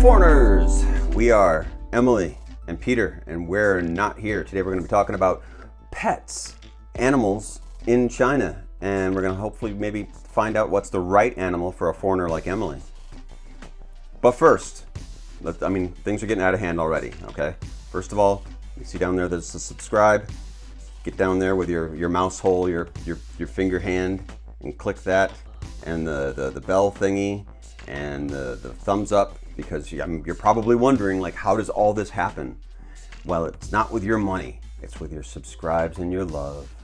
foreigners! We are Emily and Peter, and we're not here. Today we're going to be talking about pets, animals in China, and we're going to hopefully maybe find out what's the right animal for a foreigner like Emily. But first, things are getting out of hand already, okay? First of all, you see down there there's a subscribe. Get down there with your mouse hole, your finger hand, and click that, and the bell thingy, and the thumbs up, because you're probably wondering, like, how does all this happen? Well, it's not with your money. It's with your subscribes and your love.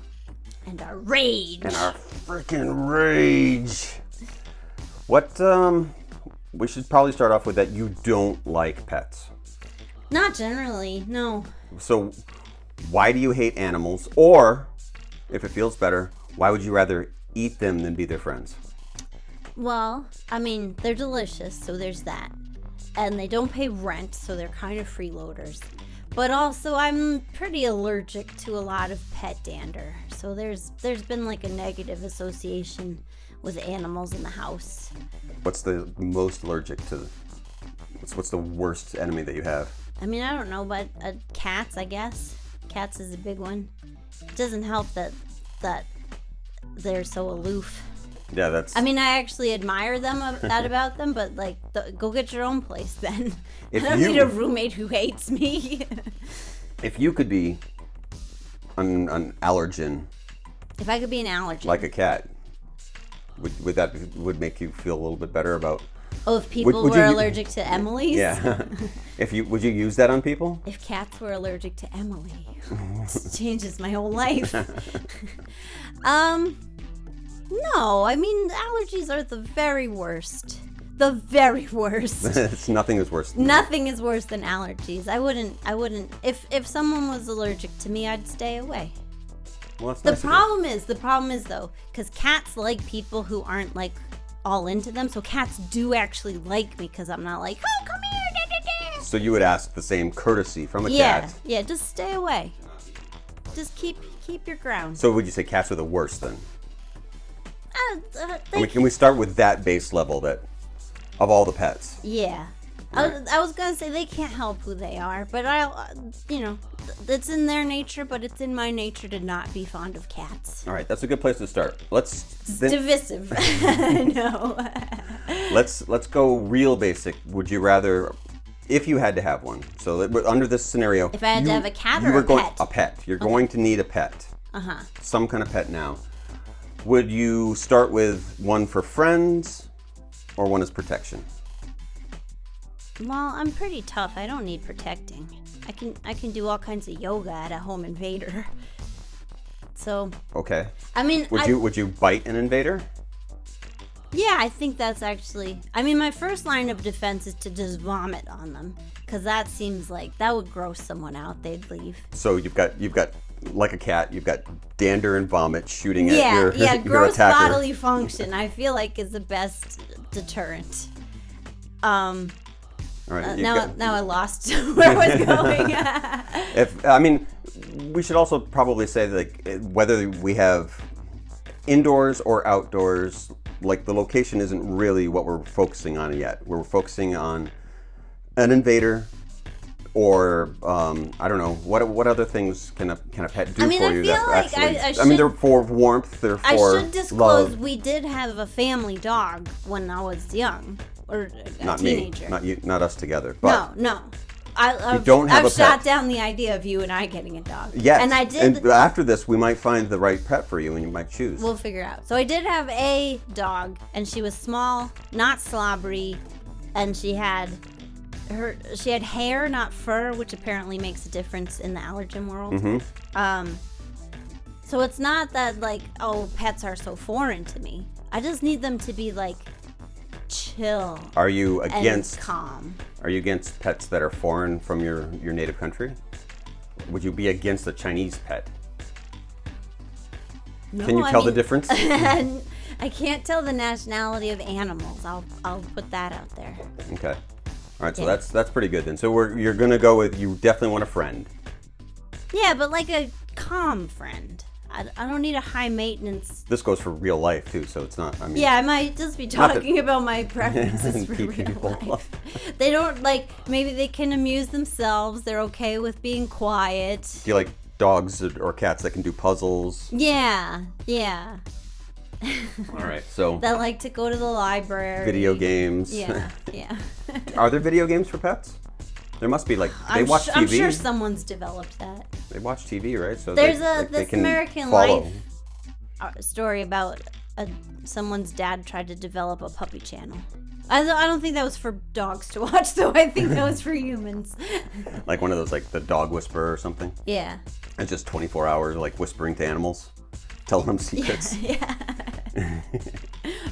And our rage. And our freaking rage. We should probably start off with that you don't like pets. Not generally, no. So, why do you hate animals? Or, if it feels better, why would you rather eat them than be their friends? Well, they're delicious, so there's that. And they don't pay rent, so they're kind of freeloaders. But also, I'm pretty allergic to a lot of pet dander. So there's been like a negative association with animals in the house. What's the most allergic to? What's the worst enemy that you have? I don't know, but cats, I guess. Cats is a big one. It doesn't help that they're so aloof. Yeah, that's... I actually admire that about them, but go get your own place then. I don't need a roommate who hates me. If you could be an allergen... If I could be an allergen. Like a cat, would make you feel a little bit better about... Oh, if people were allergic to Emily's? Yeah. Would you use that on people? If cats were allergic to Emily. It changes my whole life. No, allergies are the very worst. The very worst. Nothing is worse than Nothing is worse than allergies. I wouldn't. If someone was allergic to me, I'd stay away. Well, that's the problem is though, because cats like people who aren't like all into them. So cats do actually like me because I'm not like, oh, come here. Da, da, da. So you would ask the same courtesy from a cat. Yeah, just stay away. Just keep your ground. So would you say cats are the worst then? Can we start with that base level of all the pets? Yeah. Right. I was going to say they can't help who they are, but it's in their nature, but it's in my nature to not be fond of cats. All right, that's a good place to start. Divisive. No. Let's go real basic. Would you rather, if you had to have one, so under this scenario, if I had to have a cat or a pet? A pet. You're going to need a pet. Uh-huh. Some kind of pet now. Would you start with one for friends or one as protection? Well, I'm pretty tough. I don't need protecting. I can do all kinds of yoga at a home invader. So. Okay. Would you bite an invader? Yeah, I think that's actually. My first line of defense is to just vomit on them, because that seems like that would gross someone out. They'd leave. So you've got like a cat. You've got dander and vomit shooting at your attacker. Gross bodily function. I feel like is the best deterrent. All right, now I lost where I was going. We should also probably say that whether we have indoors or outdoors, like the location isn't really what we're focusing on yet. We're focusing on an invader, or I don't know what other things can a pet do for you? They're for warmth. They're for I should disclose love. We did have a family dog when I was young. Or a not teenager. Me, not you, not us together. But no. I've shot down the idea of you and I getting a dog. Yes. And I did. And after this, we might find the right pet for you, and you might choose. We'll figure out. So I did have a dog, and she was small, not slobbery, and she had hair, not fur, which apparently makes a difference in the allergen world. Mm-hmm. So it's not that pets are so foreign to me. I just need them to be chill. Are you against and calm? Are you against pets that are foreign from your native country? Would you be against a Chinese pet? No, can you tell the difference? I can't tell the nationality of animals. I'll put that out there. Okay. All right. So that's pretty good then. So you're gonna go with, you definitely want a friend. Yeah, but like a calm friend. I don't need a high maintenance. This goes for real life too, so it's not. I mean, Yeah, I might just be talking about my preferences for real people. life. They don't maybe they can amuse themselves. They're okay with being quiet. Do you like dogs or cats that can do puzzles? Yeah. All right, so That like to go to the library. video games. Yeah. Are there video games for pets? There must be, like, they watch TV. I'm sure someone's developed that. They watch TV, right? So There's they this can American follow. Life story about someone's dad tried to develop a puppy channel. I don't think that was for dogs to watch, though. I think that was for humans. Like one of those, like the dog whisperer or something. Yeah. It's just 24 hours, like whispering to animals, telling them secrets. Yeah.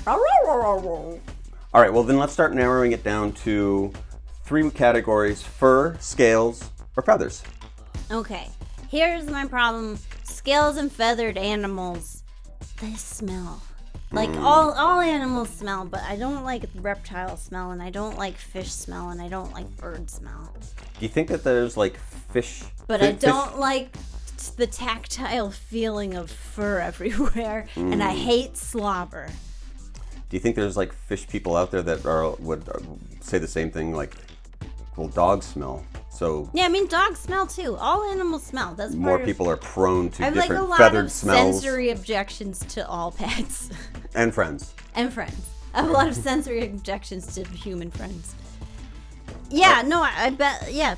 All right, well then let's start narrowing it down to 3 categories: fur, scales, or feathers. Okay. Here's my problem. Scales and feathered animals, they smell. Like all animals smell, but I don't like reptile smell, and I don't like fish smell, and I don't like bird smell. Do you think that there's like fish? But I don't like the tactile feeling of fur everywhere, and I hate slobber. Do you think there's like fish people out there that would say the same thing? Like, well, dogs smell. So Yeah, I mean dogs smell too. All animals smell. That's part more of, people are prone to I have like a different lot feathered of smells. sensory objections to all pets And friends. and friends. I have a lot of sensory objections to human friends. Yeah, no, I bet. Yeah,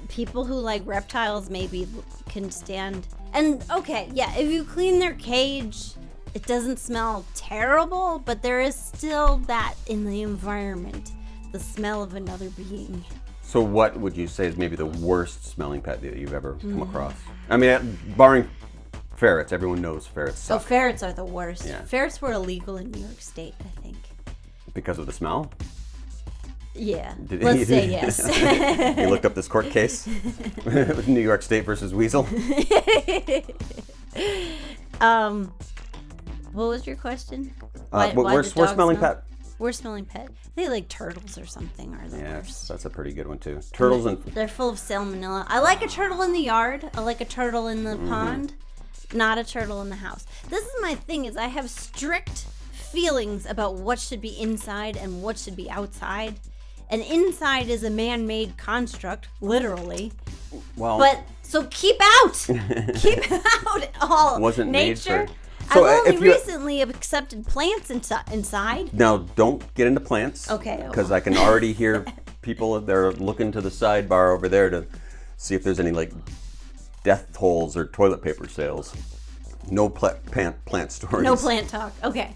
people who like reptiles maybe can stand. And okay, yeah, if you clean their cage, it doesn't smell terrible, but there is still that in the environment, the smell of another being. So what would you say is maybe the worst smelling pet that you've ever come across? I mean, barring ferrets. Everyone knows ferrets So suck ferrets are the worst. Yeah. Ferrets were illegal in New York State, I think. because of the smell. Yeah, let's say yes. You looked up this court case? New York State versus Weasel? What was your question? Worst smelling pet? Worst smelling pet. They like turtles or something are the Yes, worst. that's a pretty good one too. Turtles and They're full of salmonella. I like a turtle in the yard. I like a turtle in the pond. Not a turtle in the house. This is my thing is I have strict feelings about what should be inside and what should be outside. And inside is a man-made construct, literally. well, But so keep out. Keep out all Wasn't made nature. for- So, I've only if you- recently accepted plants inside. now don't get into plants. Okay. Because I can already hear people they're looking to the sidebar over there to see if there's any like death tolls or toilet paper sales. No plant stories. No plant talk. Okay.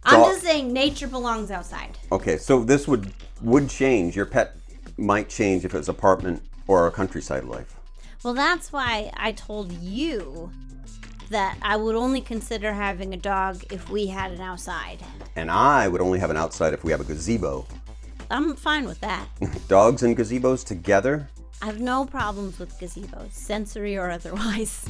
I'm just saying nature belongs outside. Okay, so this would change. Your pet might change if it's apartment or a countryside life. Well, that's why I told you that I would only consider having a dog if we had an outside. And I would only have an outside if we have a gazebo. I'm fine with that. Dogs and gazebos together? I have no problems with gazebos, sensory or otherwise.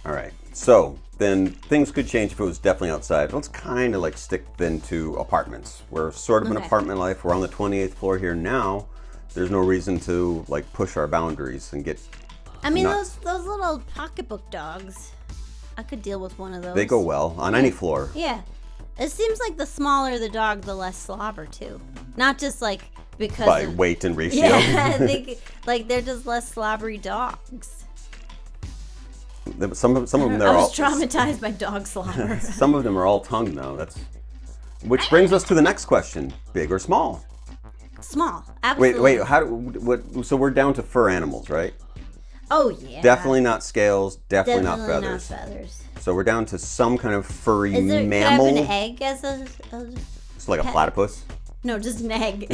All right, so then things could change if it was definitely outside. Let's kind of like stick then to apartments. We're sort of an Okay. apartment life. We're on the 28th floor here now. There's no reason to like push our boundaries and get I mean, nuts. those little pocketbook dogs, I could deal with one of those. They go well on any floor. Yeah. It seems like the smaller the dog, the less slobber, too. Not just like because By of, weight and ratio. Yeah, they're just less slobbery dogs. Some of them I they're all was traumatized by dog slobber. some of them are all tongue though. Which brings us to the next question: big or small? Small, absolutely. Wait. So we're down to fur animals, right? Oh yeah. Definitely not scales. Definitely not Definitely feathers. not feathers. So we're down to some kind of furry Is there, mammal. Could I have an egg as a It's like a pet? platypus. No, just an egg.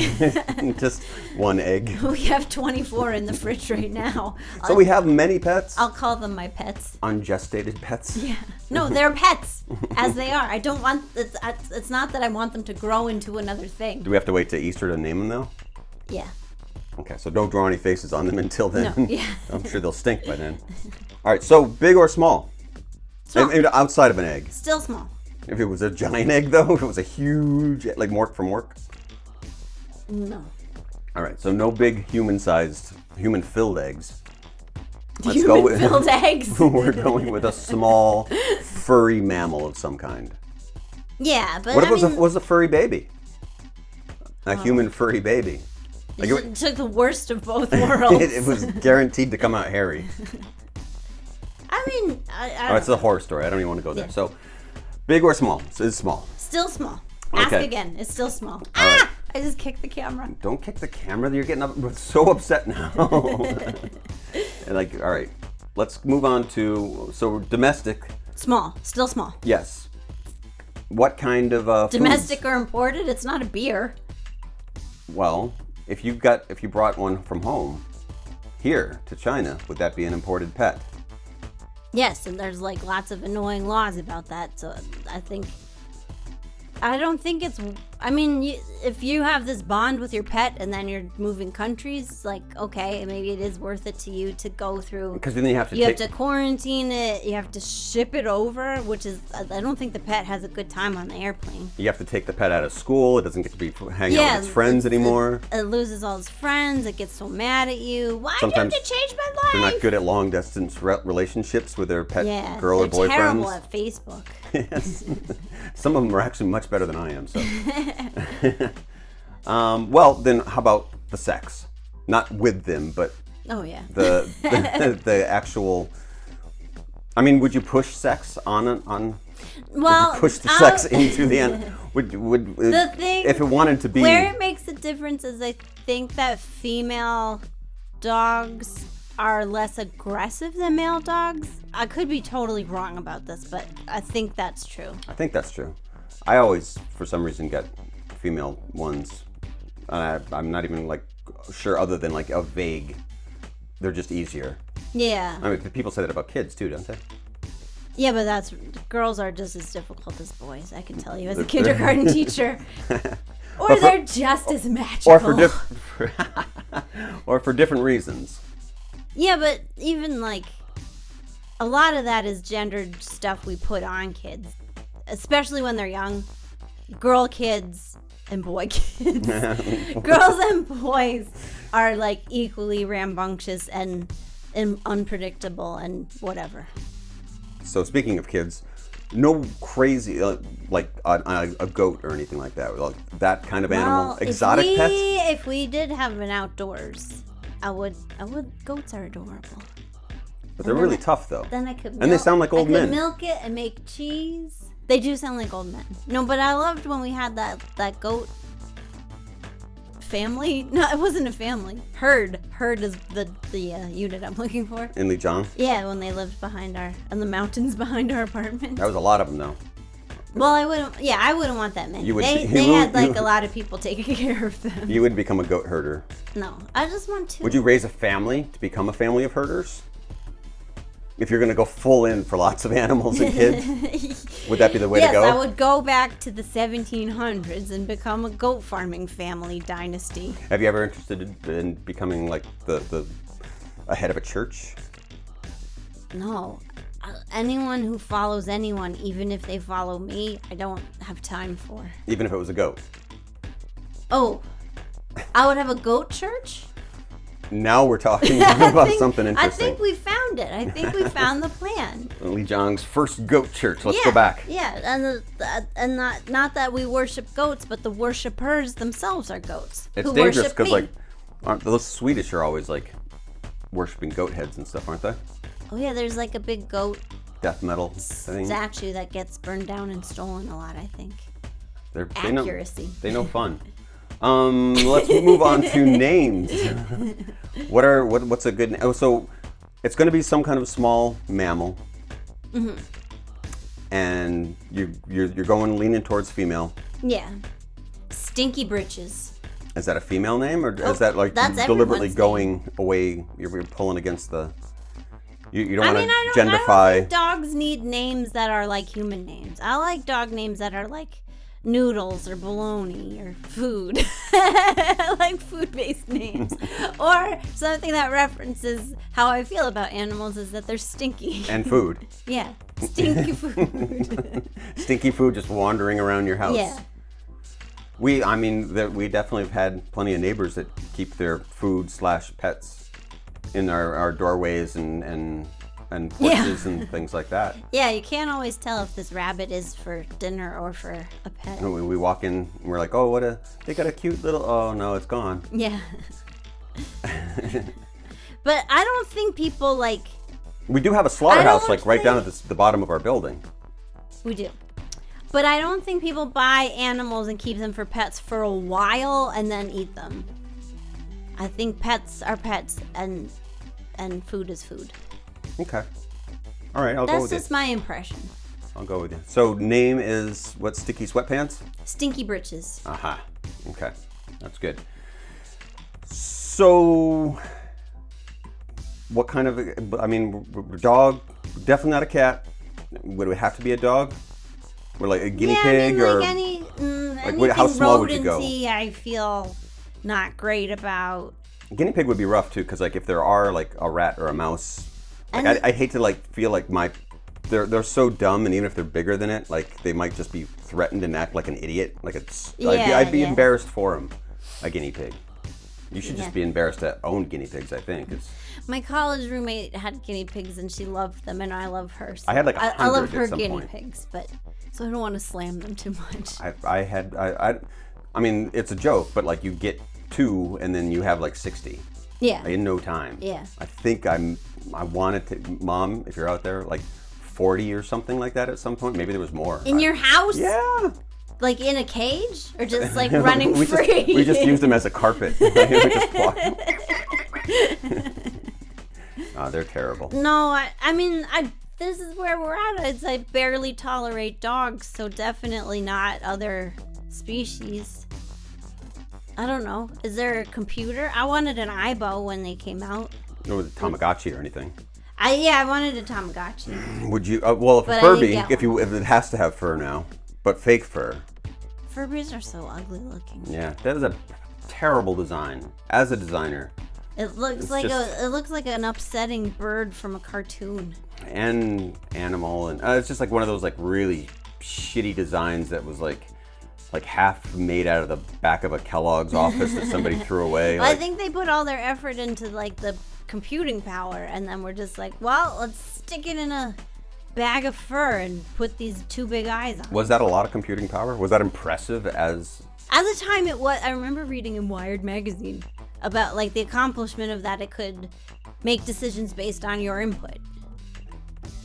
Just one egg. We have 24 in the fridge right now. So we have many pets. I'll call them my pets. Ungestated pets. Yeah. No, they're pets as they are. I don't want. It's not that I want them to grow into another thing. Do we have to wait to Easter to name them though? Yeah. Okay, so don't draw any faces on them until then. No, yeah. I'm sure they'll stink by then. All right, so big or small? Small. And outside of an egg. Still small. If it was a giant egg though, if it was a huge, like Mork from Mork. No. All right, so no big human-filled eggs. Let's go with human-filled eggs. we're going with a small, furry mammal of some kind. Yeah, but What if it was a furry baby? A human furry baby. Like you took the worst of both worlds. it was guaranteed to come out hairy. I mean, I It's a horror story. I don't even want to go there. Yeah. So, big or small? So it's small. Still small. Ask Okay. again. It's still small. right. I just kicked the camera. Don't kick the camera. You're getting so upset now. And like, all right, let's move on to domestic. Small. Still small. Yes. What kind of Domestic foods? or imported? It's not a beer. Well, if you brought one from home here to China, would that be an imported pet? Yes, and there's like lots of annoying laws about that. So I don't think it's. I mean, if you have this bond with your pet and then you're moving countries, like, okay, maybe it is worth it to you to go through. Because then you have to You have to quarantine it. You have to ship it over, which is. I don't think the pet has a good time on the airplane. You have to take the pet out of school. It doesn't get to be hanging out with its friends anymore. It loses all its friends. It gets so mad at you. Why Sometimes do you have to change my life? They're not good at long distance relationships with their pet Yeah, girl or they're boyfriends. terrible at Facebook. Yes. Some of them are actually much better than I am. So, well, then how about the sex? Not with them, but Oh yeah. the actual. I mean, would you push sex on? Well, Would you push the sex into the end? Would The thing if it wanted to be? where it makes a difference is I think that female dogs are less aggressive than male dogs. I could be totally wrong about this, but I think that's true. I think that's true. I always, for some reason, get female ones. I'm not even like sure, other than like a vague. They're just easier. Yeah. I mean, people say that about kids too, don't they? Yeah, but girls are just as difficult as boys. I can tell you as a kindergarten teacher. Or they're just as magical. Or for different reasons. Yeah, but even like a lot of that is gendered stuff we put on kids, especially when they're young. Girl kids and boy kids. Girls and boys are like equally rambunctious and unpredictable and whatever. So speaking of kids, no crazy like a goat or anything like that. Like that kind of animal, exotic pets. If we did have an outdoors, I would. Goats are adorable. But they're really tough though. Then I could. And they sound like old men. I could milk it and make cheese. They do sound like old men. No, but I loved when we had that goat family. No, it wasn't a family. Herd is the unit I'm looking for. In Lijiang? Yeah, when they lived in the mountains behind our apartment. That was a lot of them though. Well, I wouldn't want that many. They had a lot of people taking care of them. You would become a goat herder. No, I just want to. Would you raise a family to become a family of herders? If you're going to go full in for lots of animals and kids, would that be the way to go? Yes, I would go back to the 1700s and become a goat farming family dynasty. Have you ever interested in becoming like a head of a church? No. Anyone who follows anyone, even if they follow me, I don't have time for. Even if it was a goat? Oh, I would have a goat church? Now we're talking about something interesting. I think we found it. I think we found the plan. Lijiang's first goat church. Let's go back. Yeah, and not that we worship goats, but the worshippers themselves are goats. It's who dangerous worship because me. like, aren't those Swedish are always like worshiping goat heads and stuff, aren't they? Oh yeah, there's like a big goat Death metal thing. statue that gets burned down and stolen a lot, I think. Accuracy. They know fun. Let's move on to names. What's a good name? Oh, so it's going to be some kind of small mammal. Mm-hmm. And you're leaning towards female. Yeah. Stinky Britches. Is that a female name, or is that like deliberately going away? You're pulling against the. You don't want to genderify. I don't think dogs need names that are like human names. I like dog names that are like noodles or bologna or food. I like food-based names. Or something that references how I feel about animals is that they're stinky. And food. Yeah, stinky food. Stinky food just wandering around your house. Yeah. We definitely have had plenty of neighbors that keep their food/pets in our doorways and porches and things like that. Yeah, you can't always tell if this rabbit is for dinner or for a pet. And we walk in and we're like, oh, they got a cute little, oh no, it's gone. Yeah. But I don't think people like... We do have a slaughterhouse like right down at the bottom of our building. We do. But I don't think people buy animals and keep them for pets for a while and then eat them. I think pets are pets and food is food. Okay. All right, I'll go with That's just my impression. I'll go with you. So name is what? Sticky Sweatpants? Stinky Britches. Aha. Okay. That's good. So what kind of, I mean, dog, definitely not a cat. Would it have to be a dog? Or like a guinea pig? I mean, or like how small would you go? I feel not great about. Guinea pig would be rough too, because like if there are like a rat or a mouse, like I hate to like feel like they're so dumb, and even if they're bigger than it, like they might just be threatened and act like an idiot. Like I'd be embarrassed for them. A guinea pig. You should just be embarrassed to own guinea pigs, I think. My college roommate had guinea pigs and she loved them, and I love her. So I had like 100 I love her at some guinea point. pigs, but so I don't want to slam them too much. I mean, it's a joke, but like you get 2 and then you have like 60. Yeah. In no time. Yeah. I think I wanted to, Mom, if you're out there, like 40 or something like that at some point. Maybe there was more. In your house? Yeah. Like in a cage? Or just like running free? We just used them as a carpet. Oh, they're terrible. No, I mean, this is where we're at. I barely tolerate dogs, so definitely not other species. I don't know. Is there a computer? I wanted an 𝗖𝗵 when they came out. No, Tamagotchi or anything. I wanted a Tamagotchi. Would you? Well, if a Furby, if it has to have fur now, but fake fur. Furbies are so ugly looking. Yeah, that is a terrible design. As a designer, it looks like an upsetting bird from a cartoon. And animal, and it's just like one of those like really shitty designs that was like half made out of the back of a Kellogg's office that somebody threw away. I think they put all their effort into like the computing power, and then we're just like, well, let's stick it in a bag of fur and put these 2 big eyes on. Was that a lot of computing power? Was that impressive as? At the time it was. I remember reading in Wired magazine about like the accomplishment of that. It could make decisions based on your input.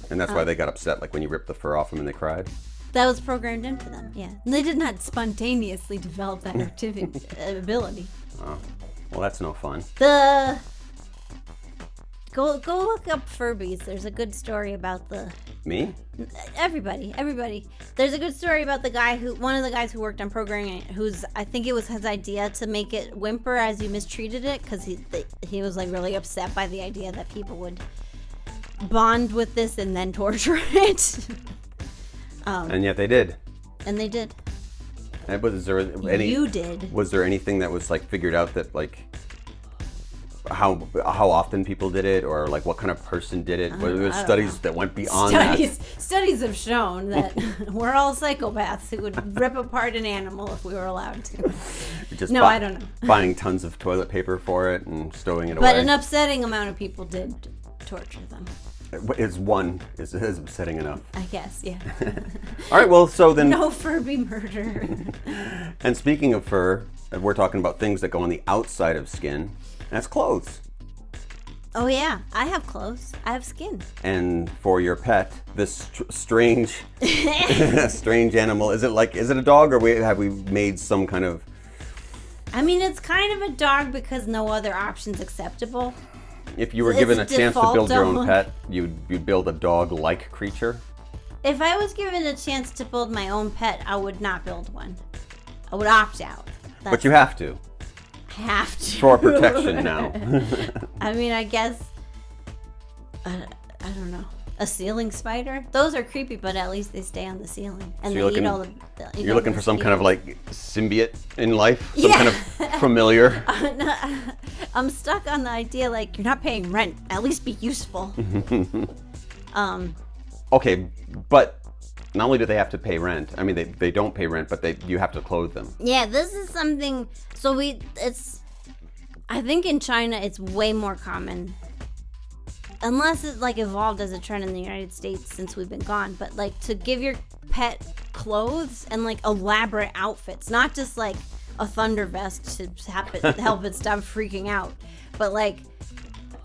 And that's why they got upset, like when you ripped the fur off them and they cried? That was programmed into them, yeah. And they did not spontaneously develop that ability. Oh, well, that's no fun. Go look up Furbies. There's a good story about Me? Everybody. There's a good story about one of the guys who worked on programming it, I think it was his idea to make it whimper as you mistreated it, because he was like really upset by the idea that people would bond with this and then torture it. And yet they did. And they did. And was there You did. Was there anything that was like figured out that like how often people did it, or like what kind of person did it? Were there studies that went beyond that? Studies have shown that we're all psychopaths who would rip apart an animal if we were allowed to. I don't know. Buying tons of toilet paper for it and stowing it away. But an upsetting amount of people did torture them. Is upsetting enough? I guess, yeah. All right, well, so then... No Furby murder. And speaking of fur, we're talking about things that go on the outside of skin, and that's clothes. Oh, yeah. I have clothes. I have skin. And for your pet, this strange animal, is it a dog, or have we made some kind of... I mean, it's kind of a dog because no other option's acceptable. If you were given a chance to build your own pet, you'd build a dog-like creature? If I was given a chance to build my own pet, I would not build one. I would opt out. But you have to. I have to. For protection now. I mean, I guess... I don't know. A ceiling spider? Those are creepy, but at least they stay on the ceiling. And so they eat all the... You're looking for some kind of like symbiote in life? Some kind of familiar? I'm stuck on the idea like you're not paying rent. At least be useful. Okay, but not only do they have to pay rent, I mean they don't pay rent, but you have to clothe them. Yeah, this is something. So I think in China it's way more common unless it like evolved as a trend in the United States since we've been gone, but like to give your pet clothes and like elaborate outfits, not just like a thunder vest to help it stop freaking out, but like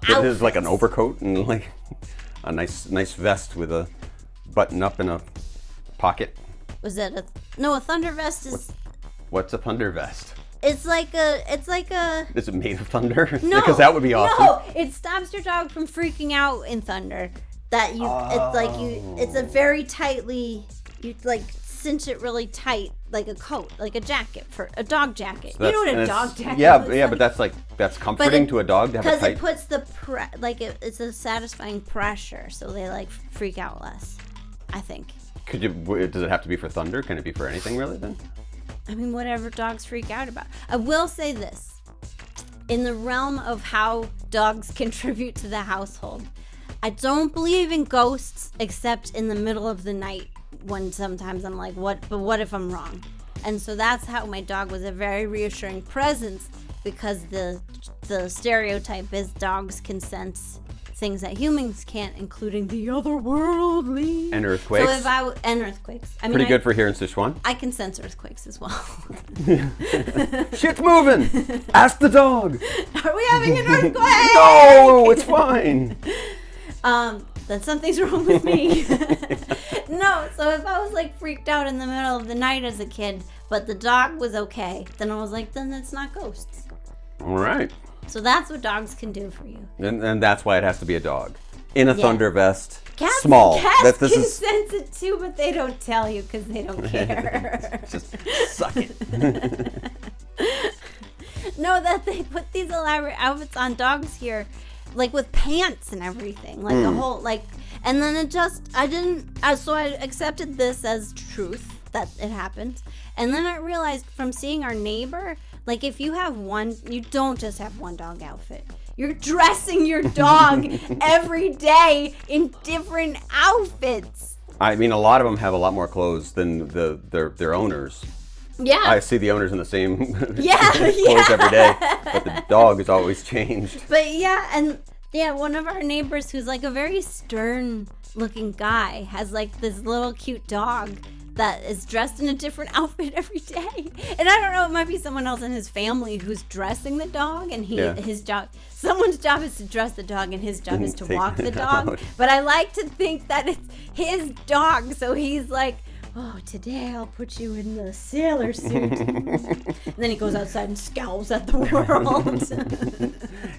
It is like an overcoat and like a nice vest with a button up in a pocket. Was that a thunder vest is? What's a thunder vest? It's like a. Is it made of thunder? No, because that would be awesome. No, it stops your dog from freaking out in thunder. That you, it's like you. It's a very tightly. You like cinch it really tight, like a coat, like a jacket for a dog jacket. So you know what a dog jacket? Yeah, is? yeah, but that's comforting to a dog to have a tight. Because it puts it's a satisfying pressure, so they like freak out less. I think. Does it have to be for thunder? Can it be for anything really then? I mean, whatever dogs freak out about. I will say this. In the realm of how dogs contribute to the household, I don't believe in ghosts except in the middle of the night when sometimes I'm like, what if I'm wrong? And so that's how my dog was a very reassuring presence, because the stereotype is dogs can sense things that humans can't, including the otherworldly. And earthquakes. So and earthquakes. I mean, pretty good for here in Sichuan. I can sense earthquakes as well. Shit's moving. Ask the dog. Are we having an earthquake? No, it's fine. Then something's wrong with me. No, so if I was like freaked out in the middle of the night as a kid, but the dog was okay, then I was like, then it's not ghosts. All right. So that's what dogs can do for you. And that's why it has to be a dog. In a thunder vest. Cats, small. Cats can sense it too, but they don't tell you because they don't care. Just suck it. No, that they put these elaborate outfits on dogs here, like with pants and everything, like the whole like. And then so I accepted this as truth that it happened, and then I realized from seeing our neighbor, like if you have one, you don't just have one dog outfit. You're dressing your dog every day in different outfits. I mean, a lot of them have a lot more clothes than their owners. Yeah. I see the owners in the same clothes yeah. every day, but the dog is always changed. But yeah, one of our neighbors who's like a very stern looking guy has like this little cute dog that is dressed in a different outfit every day. And I don't know, it might be someone else in his family who's dressing the dog, and someone's job is to dress the dog and his job is to walk the dog. Out. But I like to think that it's his dog, so he's like, oh, today I'll put you in the sailor suit. And then he goes outside and scowls at the world.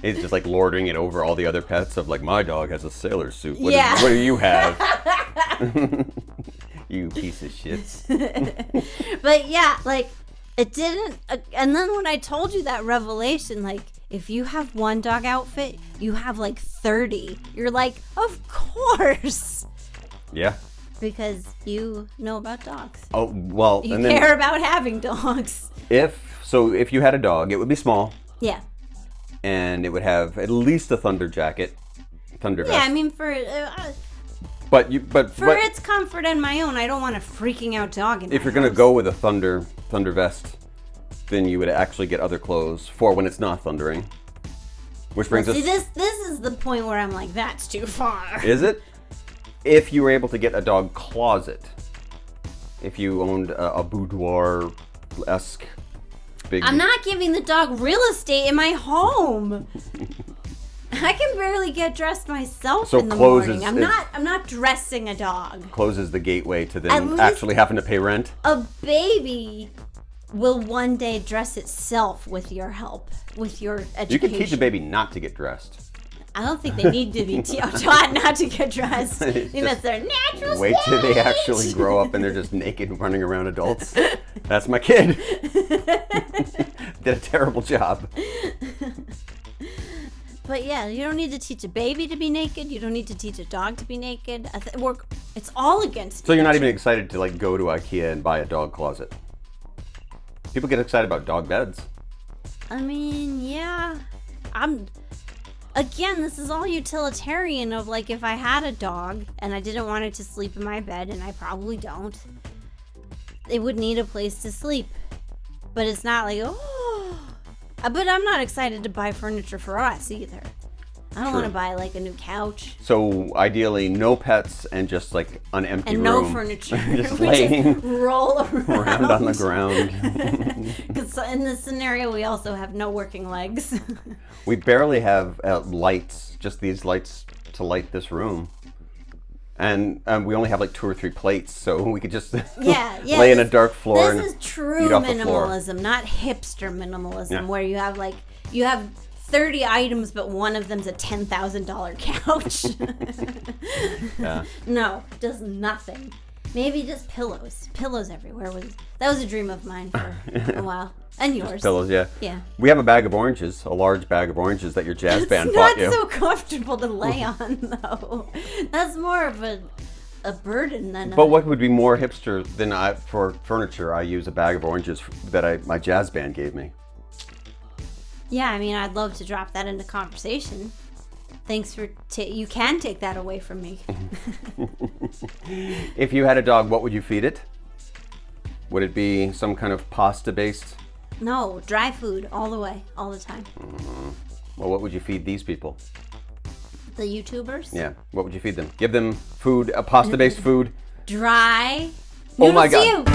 He's just like lording it over all the other pets of like, my dog has a sailor suit. What do you have? You piece of shit. But yeah, like it didn't. And then when I told you that revelation, like if you have one dog outfit, you have like 30. You're like, of course. Yeah. Because you know about dogs. Oh, well. You care about having dogs. If you had a dog, it would be small. Yeah. And it would have at least a thunder vest. Yeah, I mean for its comfort and my own, I don't want a freaking out dog in my If you're going to go with a thunder vest, then you would actually get other clothes for when it's not thundering. Which brings us... This is the point where I'm like, that's too far. Is it? If you were able to get a dog closet, if you owned a boudoir-esque big... I'm not giving the dog real estate in my home. I can barely get dressed myself in the morning. I'm not dressing a dog. Closes the gateway to then actually having to pay rent. A baby will one day dress itself with your help, with your education. You can teach a baby not to get dressed. I don't think they need to be taught not to get dressed. I think that's their natural state. Wait till they actually grow up and they're just naked running around adults. That's my kid. Did a terrible job. But yeah, you don't need to teach a baby to be naked. You don't need to teach a dog to be naked. It's all against. So you're not even excited to like go to IKEA and buy a dog closet. People get excited about dog beds. I mean, yeah. Again, this is all utilitarian of like if I had a dog and I didn't want it to sleep in my bed, and I probably don't, it would need a place to sleep. But it's not like, but I'm not excited to buy furniture for us either. I don't want to buy like a new couch. So ideally, no pets and just like an empty and room. No furniture. Just we laying just roll around on the ground. Because in this scenario, we also have no working legs. We barely have lights, just these lights to light this room. And we only have like 2 or 3 plates, so we could just lay in a dark floor. This is true minimalism, not hipster minimalism, where you have 30 items, but one of them's a $10,000 couch. Yeah. No, does nothing. Maybe just pillows. Pillows everywhere. That was a dream of mine for a while. And yours. Just pillows, yeah. Yeah. We have a bag of oranges, a large bag of oranges that your jazz band bought you. It's not so comfortable to lay on, though. That's more of a burden than. But what would be more hipster than for furniture? I use a bag of oranges that my jazz band gave me. Yeah, I mean, I'd love to drop that into conversation. Thanks for you can take that away from me. If you had a dog, what would you feed it? Would it be some kind of pasta-based? No, dry food all the way, all the time. Well, what would you feed these people? The YouTubers? Yeah, what would you feed them? Give them food, a pasta-based food? Dry. Oh my God.